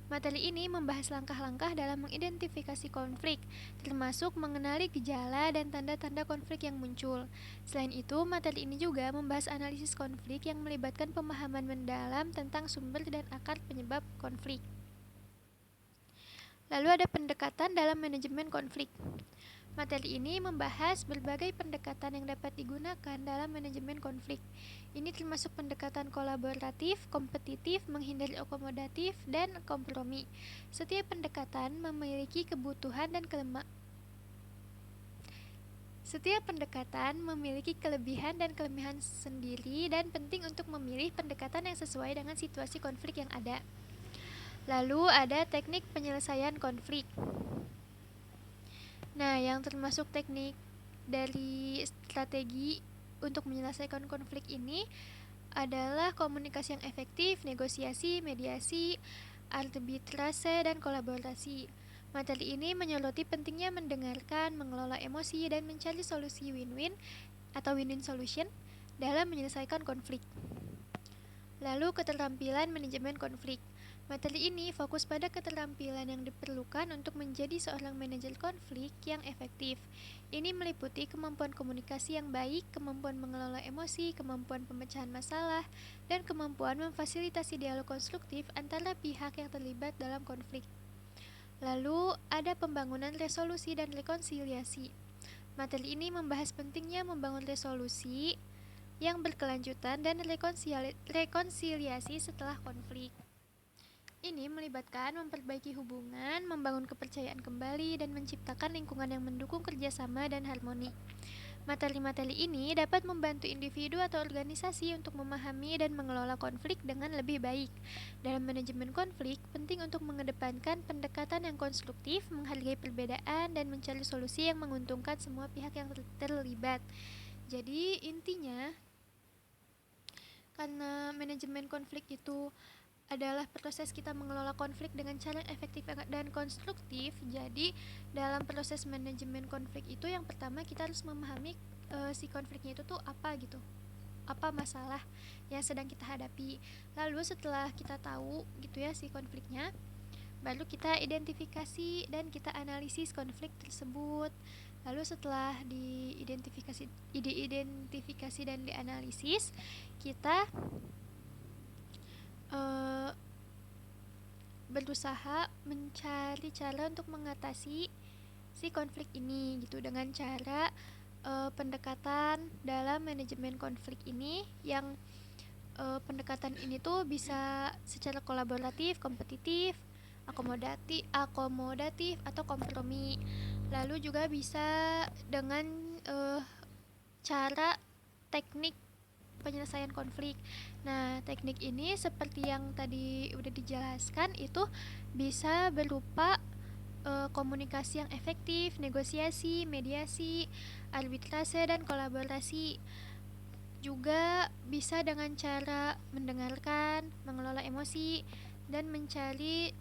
Materi ini membahas langkah-langkah dalam mengidentifikasi konflik, termasuk mengenali gejala dan tanda-tanda konflik yang muncul. Selain itu, materi ini juga membahas analisis konflik yang melibatkan pemahaman mendalam tentang sumber dan akar penyebab konflik. Lalu ada pendekatan dalam manajemen konflik. Materi ini membahas berbagai pendekatan yang dapat digunakan dalam manajemen konflik. Ini termasuk pendekatan kolaboratif, kompetitif, menghindari akomodatif, dan kompromi. Setiap pendekatan memiliki kebutuhan dan Setiap pendekatan memiliki kelebihan dan kelemahan sendiri dan penting untuk memilih pendekatan yang sesuai dengan situasi konflik yang ada. Lalu ada teknik penyelesaian konflik. Nah, yang termasuk teknik dari strategi untuk menyelesaikan konflik ini adalah komunikasi yang efektif, negosiasi, mediasi, arbitrase, dan kolaborasi. Materi ini menyoroti pentingnya mendengarkan, mengelola emosi, dan mencari solusi win-win atau win-win solution dalam menyelesaikan konflik. Lalu keterampilan manajemen konflik. Materi ini fokus pada keterampilan yang diperlukan untuk menjadi seorang manajer konflik yang efektif. Ini meliputi kemampuan komunikasi yang baik, kemampuan mengelola emosi, kemampuan pemecahan masalah, dan kemampuan memfasilitasi dialog konstruktif antara pihak yang terlibat dalam konflik. Lalu ada pembangunan resolusi dan rekonsiliasi. Materi ini membahas pentingnya membangun resolusi yang berkelanjutan dan rekonsiliasi setelah konflik. Ini melibatkan memperbaiki hubungan, membangun kepercayaan kembali, dan menciptakan lingkungan yang mendukung kerjasama dan harmoni. Materi-materi ini dapat membantu individu atau organisasi untuk memahami dan mengelola konflik dengan lebih baik. Dalam manajemen konflik, penting untuk mengedepankan pendekatan yang konstruktif, menghargai perbedaan, dan mencari solusi yang menguntungkan semua pihak yang terlibat. Jadi intinya, karena manajemen konflik itu adalah proses kita mengelola konflik dengan cara yang efektif dan konstruktif. Jadi dalam proses manajemen konflik itu yang pertama kita harus memahami si konfliknya itu tuh apa gitu, apa masalah yang sedang kita hadapi. Lalu setelah kita tahu gitu ya si konfliknya, baru kita identifikasi dan kita analisis konflik tersebut. Lalu setelah diidentifikasi dan dianalisis, kita berusaha mencari cara untuk mengatasi si konflik ini gitu dengan cara pendekatan dalam manajemen konflik ini yang pendekatan ini tuh bisa secara kolaboratif, kompetitif, akomodatif atau kompromi. Lalu juga bisa dengan cara teknik penyelesaian konflik. Nah, teknik ini seperti yang tadi udah dijelaskan itu bisa berupa komunikasi yang efektif, negosiasi, mediasi, arbitrase, dan kolaborasi. Juga bisa dengan cara mendengarkan, mengelola emosi, dan mencari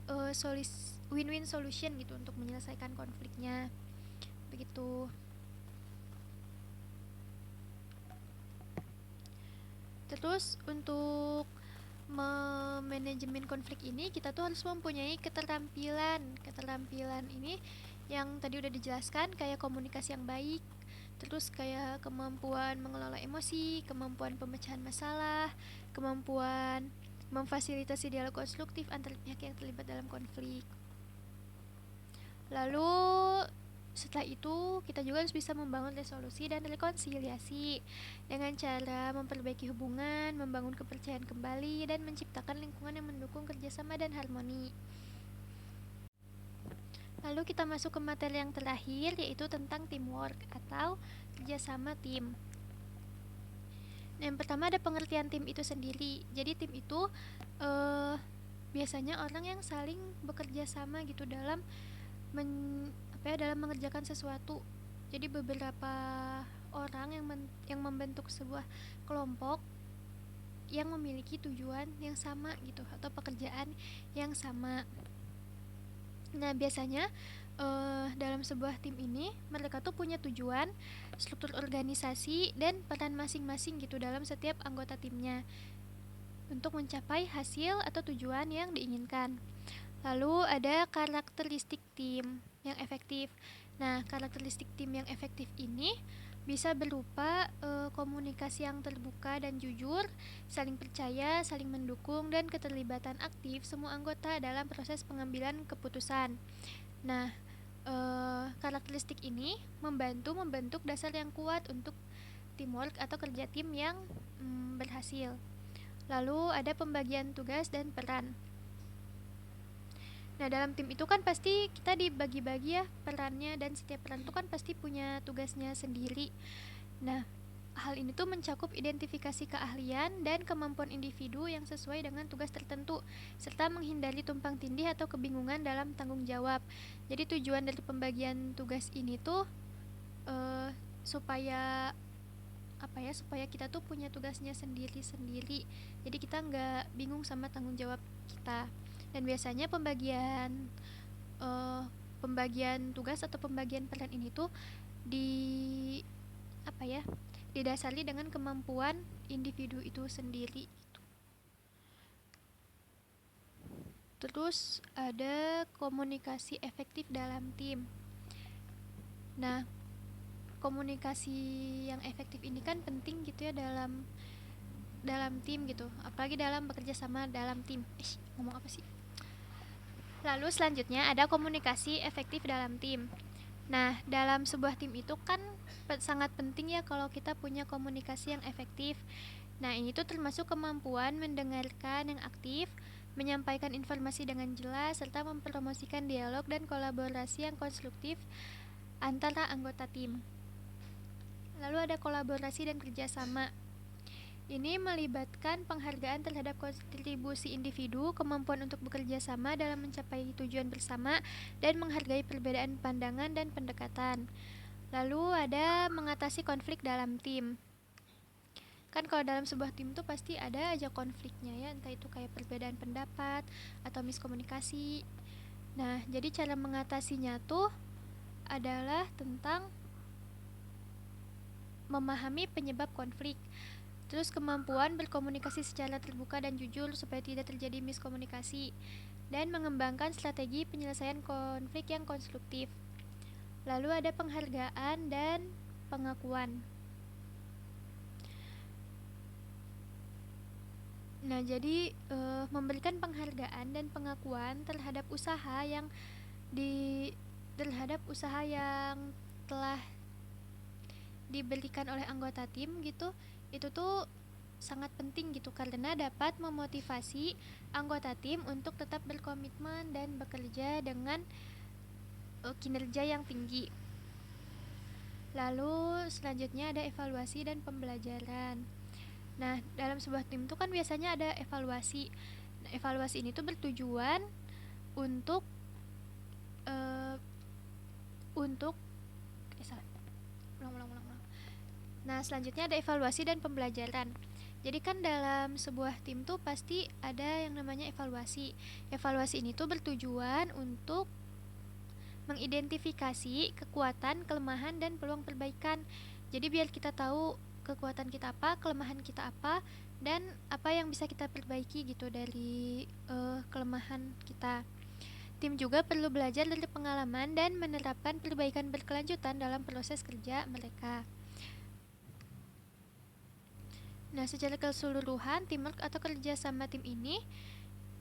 win-win solution gitu untuk menyelesaikan konfliknya. Begitu. Terus untuk manajemen konflik ini kita tuh harus mempunyai keterampilan ini yang tadi udah dijelaskan, kayak komunikasi yang baik, terus kayak kemampuan mengelola emosi, kemampuan pemecahan masalah, kemampuan memfasilitasi dialog konstruktif antar pihak yang terlibat dalam konflik. Lalu setelah itu kita juga harus bisa membangun resolusi dan rekonsiliasi dengan cara memperbaiki hubungan, membangun kepercayaan kembali, dan menciptakan lingkungan yang mendukung kerjasama dan harmoni. Lalu kita masuk ke materi yang terakhir, yaitu tentang teamwork atau kerjasama tim. Nah, yang pertama ada pengertian tim itu sendiri. Jadi tim itu biasanya orang yang saling bekerja sama gitu dalam dalam mengerjakan sesuatu. Jadi beberapa orang yang membentuk sebuah kelompok yang memiliki tujuan yang sama gitu atau pekerjaan yang sama. Nah, biasanya dalam sebuah tim ini mereka tuh punya tujuan, struktur organisasi, dan peran masing-masing gitu dalam setiap anggota timnya untuk mencapai hasil atau tujuan yang diinginkan. Lalu ada karakteristik tim yang efektif. Nah, karakteristik tim yang efektif ini bisa berupa komunikasi yang terbuka dan jujur, saling percaya, saling mendukung, dan keterlibatan aktif semua anggota dalam proses pengambilan keputusan. Nah, karakteristik ini membantu membentuk dasar yang kuat untuk teamwork atau kerja tim yang berhasil. Lalu ada pembagian tugas dan peran. Nah, dalam tim itu kan pasti kita dibagi-bagi ya perannya, dan setiap peran itu kan pasti punya tugasnya sendiri. Nah, hal ini tuh mencakup identifikasi keahlian dan kemampuan individu yang sesuai dengan tugas tertentu, serta menghindari tumpang tindih atau kebingungan dalam tanggung jawab. Jadi tujuan dari pembagian tugas ini tuh supaya apa ya, supaya kita tuh punya tugasnya sendiri-sendiri. Jadi kita nggak bingung sama tanggung jawab kita. Dan biasanya eh, pembagian tugas atau pembagian peran ini tuh di apa ya, didasari dengan kemampuan individu itu sendiri. Terus ada komunikasi efektif dalam tim. Nah, komunikasi yang efektif ini kan penting gitu ya dalam dalam tim gitu, apalagi dalam bekerja sama dalam tim. Ngomong apa sih? Lalu selanjutnya ada komunikasi efektif dalam tim. Nah, dalam sebuah tim itu kan sangat penting ya kalau kita punya komunikasi yang efektif. Nah, ini tuh termasuk kemampuan mendengarkan yang aktif, menyampaikan informasi dengan jelas, serta mempromosikan dialog dan kolaborasi yang konstruktif antara anggota tim. Lalu ada kolaborasi dan kerjasama. Ini melibatkan penghargaan terhadap kontribusi individu, kemampuan untuk bekerja sama dalam mencapai tujuan bersama, dan menghargai perbedaan pandangan dan pendekatan. Lalu ada mengatasi konflik dalam tim. Kan kalau dalam sebuah tim tuh pasti ada aja konfliknya ya, entah itu kayak perbedaan pendapat atau miskomunikasi. Nah, jadi cara mengatasinya tuh adalah tentang memahami penyebab konflik. Terus kemampuan berkomunikasi secara terbuka dan jujur supaya tidak terjadi miskomunikasi, dan mengembangkan strategi penyelesaian konflik yang konstruktif. Lalu ada penghargaan dan pengakuan. Nah, jadi memberikan penghargaan dan pengakuan terhadap usaha yang di terhadap usaha yang telah diberikan oleh anggota tim gitu, itu tuh sangat penting gitu karena dapat memotivasi anggota tim untuk tetap berkomitmen dan bekerja dengan kinerja yang tinggi. Lalu selanjutnya ada evaluasi dan pembelajaran. Nah, dalam sebuah tim itu kan biasanya ada evaluasi. Nah, evaluasi ini tuh bertujuan untuk uh, untuk salah. Ulang. Nah, selanjutnya ada evaluasi dan pembelajaran. Jadi kan dalam sebuah tim tuh pasti ada yang namanya evaluasi. Evaluasi ini tuh bertujuan untuk mengidentifikasi kekuatan, kelemahan, dan peluang perbaikan. Jadi biar kita tahu kekuatan kita apa, kelemahan kita apa, dan apa yang bisa kita perbaiki gitu dari kelemahan kita. Tim juga perlu belajar dari pengalaman dan menerapkan perbaikan berkelanjutan dalam proses kerja mereka. Nah, secara keseluruhan, teamwork atau kerja sama tim ini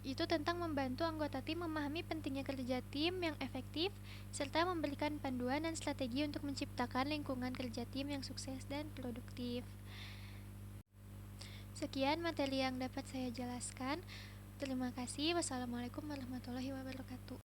itu tentang membantu anggota tim memahami pentingnya kerja tim yang efektif, serta memberikan panduan dan strategi untuk menciptakan lingkungan kerja tim yang sukses dan produktif. Sekian materi yang dapat saya jelaskan. Terima kasih. Wassalamualaikum warahmatullahi wabarakatuh.